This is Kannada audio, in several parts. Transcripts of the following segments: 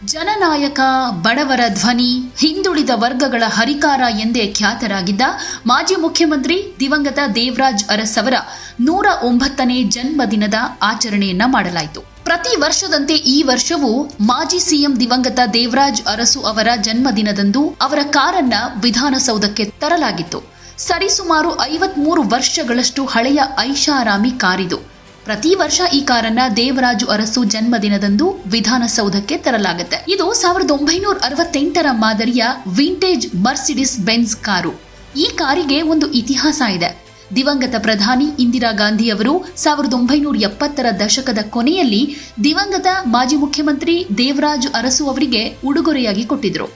ಜನನಾಯಕ, ಬಡವರ ಧ್ವನಿ, ಹಿಂದುಳಿದ ವರ್ಗಗಳ ಹರಿಕಾರ ಎಂದೇ ಖ್ಯಾತರಾಗಿದ್ದ ಮಾಜಿ ಮುಖ್ಯಮಂತ್ರಿ ದಿವಂಗತ ದೇವರಾಜ್ ಅರಸ್ ಅವರ 109ನೇ ಜನ್ಮದಿನದ ಆಚರಣೆಯನ್ನ ಮಾಡಲಾಯಿತು. ಪ್ರತಿ ವರ್ಷದಂತೆ ಈ ವರ್ಷವೂ ಮಾಜಿ ಸಿಎಂ ದಿವಂಗತ ದೇವರಾಜ್ ಅರಸು ಅವರ ಜನ್ಮದಿನದಂದು ಅವರ ಕಾರನ್ನ ವಿಧಾನಸೌಧಕ್ಕೆ ತರಲಾಗಿತ್ತು. ಸರಿಸುಮಾರು 53 ವರ್ಷಗಳಷ್ಟು ಹಳೆಯ ಐಷಾರಾಮಿ ಕಾರಿದು. ಪ್ರತಿ ವರ್ಷ ಈ ಕಾರನ್ನ ದೇವರಾಜು ಅರಸು ಜನ್ಮದಿನದಂದು ವಿಧಾನಸೌಧಕ್ಕೆ ತರಲಾಗುತ್ತೆ. ಇದು 1968ರ ಮಾದರಿಯ ವಿಂಟೇಜ್ ಮರ್ಸಿಡಿಸ್ ಬೆಂಜ್ ಕಾರು. ಈ ಕಾರಿಗೆ ಒಂದು ಇತಿಹಾಸ ಇದೆ. ದಿವಂಗತ ಪ್ರಧಾನಿ ಇಂದಿರಾ ಗಾಂಧಿ ಅವರು 1970ರ ದಶಕದ ಕೊನೆಯಲ್ಲಿ ದಿವಂಗತ ಮಾಜಿ ಮುಖ್ಯಮಂತ್ರಿ ದೇವರಾಜು ಅರಸು ಅವರಿಗೆ ಉಡುಗೊರೆಯಾಗಿ ಕೊಟ್ಟಿದ್ರು.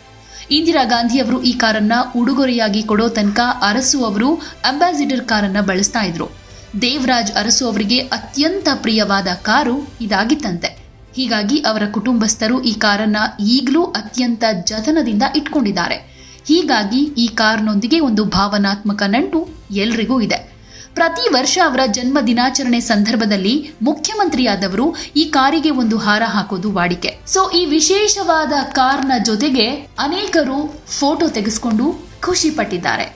ಇಂದಿರಾ ಗಾಂಧಿ ಅವರು ಈ ಕಾರನ್ನ ಉಡುಗೊರೆಯಾಗಿ ಕೊಡೋ ತನಕ ಅರಸು ಅವರು ಅಂಬಾಸಿಡರ್ ಕಾರನ್ನ ಬಳಸ್ತಾ ಇದ್ರು. ದೇವರಾಜ್ ಅರಸು ಅವರಿಗೆ ಅತ್ಯಂತ ಪ್ರಿಯವಾದ ಕಾರು ಇದಾಗಿತ್ತಂತೆ. ಹೀಗಾಗಿ ಅವರ ಕುಟುಂಬಸ್ಥರು ಈ ಕಾರನ್ನ ಈಗಲೂ ಅತ್ಯಂತ ಜತನದಿಂದ ಇಟ್ಕೊಂಡಿದ್ದಾರೆ. ಹೀಗಾಗಿ ಈ ಕಾರ್ನೊಂದಿಗೆ ಒಂದು ಭಾವನಾತ್ಮಕ ನಂಟು ಎಲ್ರಿಗೂ ಇದೆ. ಪ್ರತಿ ವರ್ಷ ಅವರ ಜನ್ಮ ದಿನಾಚರಣೆ ಸಂದರ್ಭದಲ್ಲಿ ಮುಖ್ಯಮಂತ್ರಿಯಾದವರು ಈ ಕಾರಿಗೆ ಒಂದು ಹಾರ ಹಾಕೋದು ವಾಡಿಕೆ. ಸೊ ಈ ವಿಶೇಷವಾದ ಕಾರ್ನ ಜೊತೆಗೆ ಅನೇಕರು ಫೋಟೋ ತೆಗೆಸಿಕೊಂಡು ಖುಷಿ ಪಟ್ಟಿದ್ದಾರೆ.